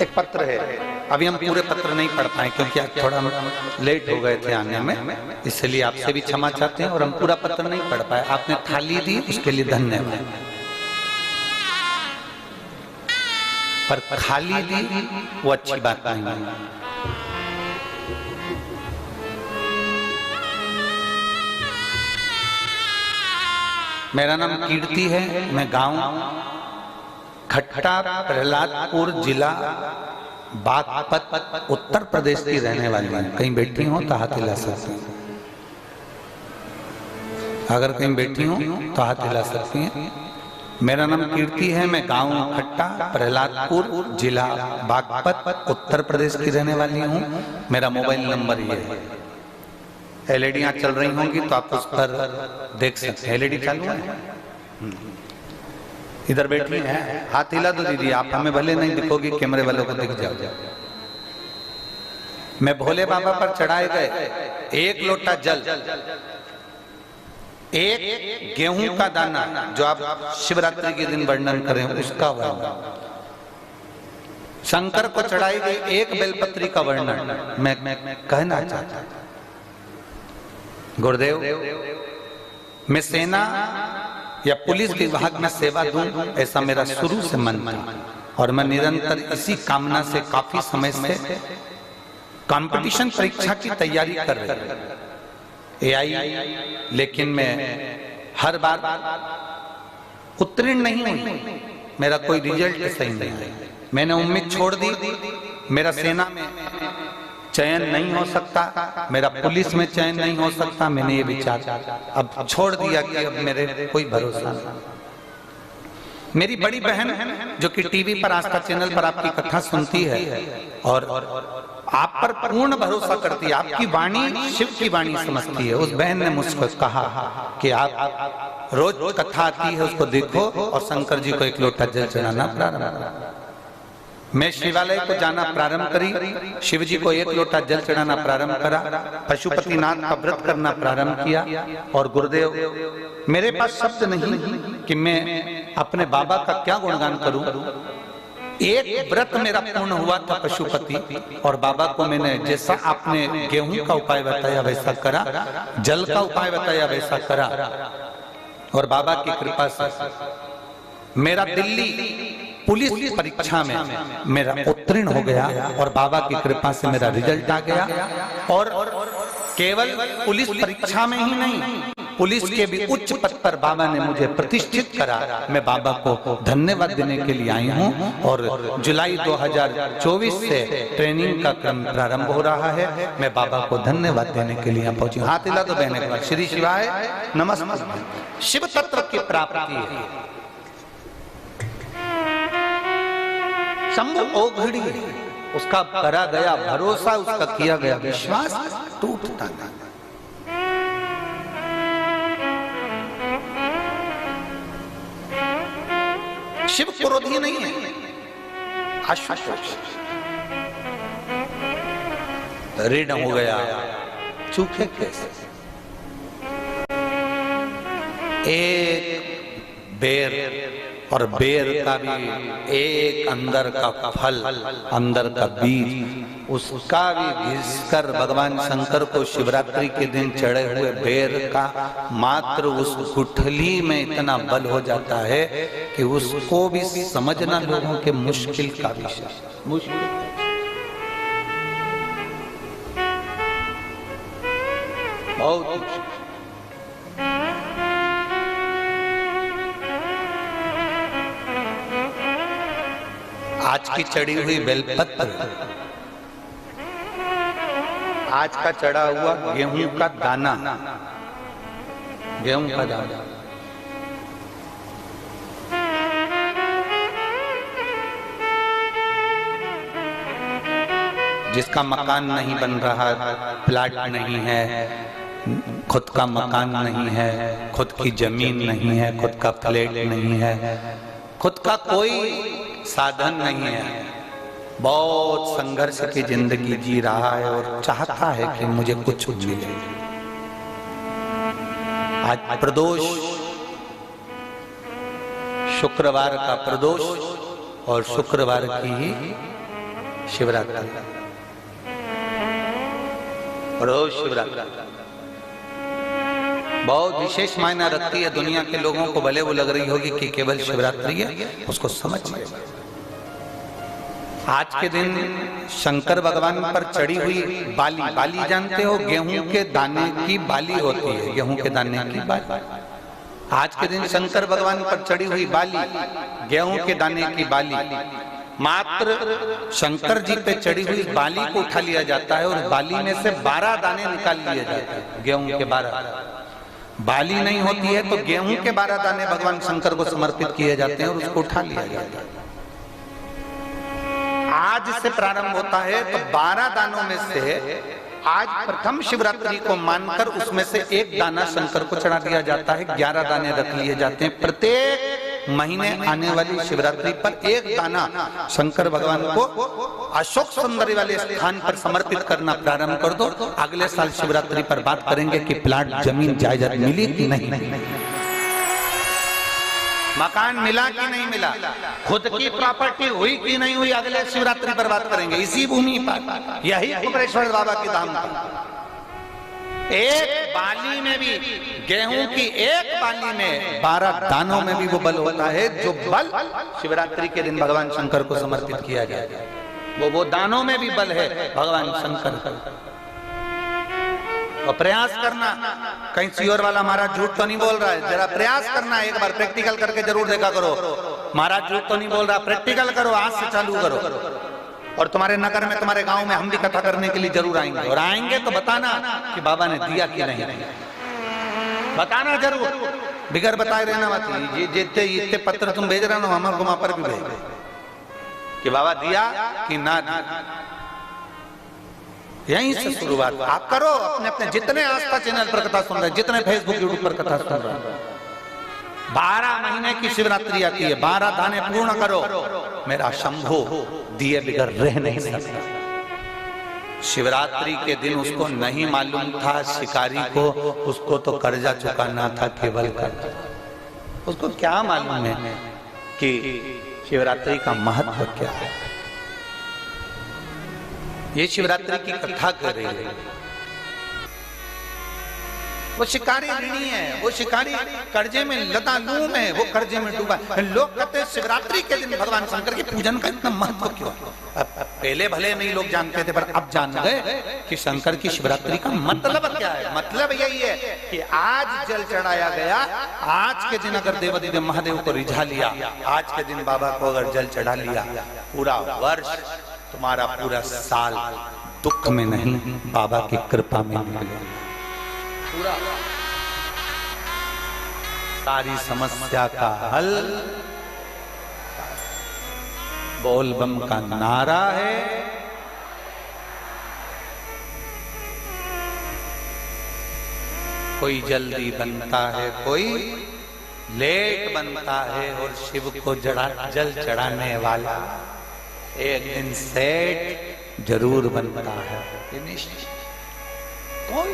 एक पत्र है, अभी हम पूरे पत्र नहीं पढ़ पाए क्योंकि आज थोड़ा हम लेट हो गए थे आने में, इसलिए आपसे भी क्षमा चाहते हैं। और हम पूरा पत्र नहीं पढ़ पाए, आपने थाली दी उसके लिए धन्यवाद, पर खाली दी वो अच्छी बात नहीं है। मेरा नाम कीर्ति है, मैं गांव खट्टा प्रहलादपुर जिला बागपत उत्तर प्रदेश की रहने वाली हूँ। कहीं बैठी हो तो हाथ हिला सकती हैं, अगर कहीं बैठी हो तो हाथ हिला सकती हैं। मेरा नाम कीर्ति है, मैं गांव खट्टा प्रहलादपुर जिला बागपत उत्तर प्रदेश की रहने वाली हूँ। मेरा मोबाइल नंबर ये है। एलईडियां चल रही होंगी तो आप उस पर देख सकते हैं। एलईडी चालू है, इधर बैठी है, हाथ हिला दो दीदी, आप हमें भले नहीं दिखोगी, कैमरे वालों को दिख जाओ। मैं भोले बाबा पर चढ़ाए गए एक लोटा जल, एक गेहूं का दाना, जो आप शिवरात्रि के दिन वर्णन करें उसका वर्णन, शंकर को चढ़ाई गई एक बेलपत्री का वर्णन मैं कहना चाहता हूं। गुरुदेव, मैं सेना या पुलिस विभाग में सेवा दूं, ऐसा मेरा शुरू से मन था और मैं निरंतर इसी कामना से काफी समय से कंपटीशन परीक्षा की तैयारी कर रही AI, लेकिन मैं हर बार उत्तीर्ण नहीं हुई, मेरा कोई रिजल्ट सही नहीं आया। मैंने उम्मीद छोड़ दी, मेरा सेना में चयन नहीं हो सकता, मेरा पुलिस में चयन नहीं हो सकता। मैंने ये विचार अब छोड़ दिया कि अब मेरे कोई भरोसा नहीं। मेरी बड़ी बहन जो कि टीवी पर आस्था चैनल पर आपकी कथा सुनती है और आप पर पूर्ण भरोसा करती है, आपकी वाणी शिव की वाणी समझती है, उस बहन ने मुझको कहा कि आप रोज कथा आती है उसको देखो और शंकर जी को एक लोटा जल चढ़ाना प्रारंभ करो। मैं शिवालय को जाना प्रारंभ करी, शिव जी को एक लोटा जल चढ़ाना प्रारंभ करा, पशुपतिनाथ का व्रत करना प्रारंभ किया। और गुरुदेव, मेरे पास शब्द नहीं कि मैं अपने बाबा का क्या गुणगान करूं। एक व्रत मेरा पूर्ण हुआ था पशुपति, और बाबा को मैंने जैसा आपने गेहूं का उपाय बताया वैसा करा, जल का उपाय बताया वैसा करा, और बाबा की कृपा से मेरा दिल्ली पुलिस परीक्षा में मेरा उत्तीर्ण हो गया और बाबा की कृपा से मेरा रिजल्ट आ गया। और केवल पुलिस परीक्षा में ही नहीं, पुलिस के भी उच्च पद पर बाबा ने मुझे प्रतिष्ठित करा। मैं बाबा को धन्यवाद देने के लिए आई हूँ और जुलाई 2024 से ट्रेनिंग का क्रम प्रारंभ हो रहा है। मैं बाबा को धन्यवाद देने के लिए पहुंची। हाथ हिला दो बहने, श्री शिवाय नमस्ते। शिव तत्व की प्राप्ति है, शंभु ओघड़ी, उसका करा गया भरोसा, उसका किया गया विश्वास टूटता नहीं। शिव क्रोधी नहीं है, ऋण हो गया, चूके कैसे। एक बेर, और बेर का भी एक अंदर का फल, अंदर का बीज, उसका भी घिसकर भगवान शंकर को शिवरात्रि के दिन चढ़े हुए बेर का मात्र उस गुठली में इतना बल हो जाता है कि उसको भी समझना लोगों के मुश्किल का विषय, मुश्किल। बहुत आज की चढ़ी हुई बेलपत्र, आज का चढ़ा हुआ गेहूं का दाना, गेहूं का दाना, जिसका मकान नहीं बन रहा, प्लाट नहीं है, खुद का मकान नहीं है, खुद की जमीन नहीं है, खुद का फ्लैट नहीं है, खुद का कोई साधन नहीं है, बहुत संघर्ष की जिंदगी जी रहा है और चाहता है कि मुझे कुछ मिले। आज प्रदोष, शुक्रवार का प्रदोष और शुक्रवार की शिवरात्रि, रोज शिवरात्रि बहुत विशेष मायना रखती है। दुनिया के लोगों को भले वो लग रही होगी कि केवल शिवरात्रि है, उसको समझिए। आज के दिन शंकर भगवान पर चढ़ी हुई बाली, बाली जानते हो, गेहूं के दाने की बाली होती है, गेहूं के दाने की बाली। आज के दिन शंकर भगवान पर चढ़ी हुई बाली, गेहूं के दाने की बाली, मात्र शंकर जी पे चढ़ी हुई बाली को उठा लिया जाता है और बाली में से 12 दाने निकाल लिए जाते हैं। गेहूं के 12, बाली नहीं होती है तो गेहूं के 12 दाने भगवान शंकर को समर्पित किए जाते हैं और उसको उठा लिया जाता है। आज से प्रारंभ होता है तो 12 दानों में से आज प्रथम शिवरात्रि को मानकर उसमें से एक दाना शंकर को चढ़ा दिया जाता है। 11 दाने रख लिए जाते हैं। प्रत्येक महीने आने वाली शिवरात्रि पर एक दाना शंकर भगवान को अशोक सुंदरी वाले स्थान पर समर्पित करना प्रारंभ कर दो। अगले साल शिवरात्रि पर बात करेंगे कि प्लाट, जमीन, जायदाद मिली कि नहीं, मकान मिला कि नहीं मिला, खुद की प्रॉपर्टी हुई कि नहीं हुई, अगले शिवरात्रि पर बात करेंगे। इसी भूमि पर, यही कुबरेश्वर बाबा की धाम पर एक बाली में भी, गेहूं की एक बाली में 12 दानों में भी वो बल होता है जो बल शिवरात्रि के दिन भगवान शंकर को समर्पित किया जाता है। वो दानों में भी बल है भगवान शंकर का। और प्रयास करना, कहीं सियोर वाला महाराज झूठ तो नहीं बोल रहा है, जरा प्रयास करना, एक बार प्रैक्टिकल करके जरूर देखा करो। महाराज झूठ तो नहीं बोल रहा, प्रैक्टिकल करो, आज से चालू करो। और तुम्हारे नगर में, तुम्हारे गांव में हम भी कथा करने के लिए जरूर आएंगे, और आएंगे तो बताना कि बाबा ने दिया कि नहीं, बताना जरूर, बिगर बताए रहना मत। ये जितने इतने पत्र तुम भेज रहे हो हमारे वहां पर भी भेज कि बाबा दिया कि ना दिया। यहीं से शुरुआत आप करो। अपने अपने जितने आस्था चैनल पर कथा सुन रहे, जितने फेसबुक यूट्यूब पर कथा सुन रहे, 12 महीने की शिवरात्रि आती है, 12 दाने पूर्ण करो। मेरा शंभो दिए बिगर रह नहीं सकता। शिवरात्रि के दिन उसको नहीं मालूम था शिकारी को, उसको तो कर्जा चुकाना था केवल कर्जा। उसको क्या मालूम है कि शिवरात्रि का महत्व क्या है। ये शिवरात्रि की कथा कर रही है। वो शिकारी ऋणी है, वो शिकारी कर्जे में लतालूम है, वो कर्जे में डूबा। लोग कहते हैं शिवरात्रि के दिन भगवान शंकर के पूजन का इतना महत्व क्यों। पहले भले नहीं लोग जानते थे, पर अब जान गए कि शंकर की शिवरात्रि का मतलब क्या है। मतलब यही है कि आज जल चढ़ाया गया, आज के दिन अगर देवादिदेव महादेव को रिझा लिया, आज के दिन बाबा को अगर जल चढ़ा लिया, पूरा वर्ष तुम्हारा पूरा साल दुख में नहीं, बाबा की कृपा में निकलेगा। पूरा सारी समस्या का हल बोल बम का नारा है। कोई जल्दी बनता है, कोई लेट बनता है, और शिव को जल चढ़ाने वाला एक दिन सेठ जरूर बनता है। कोई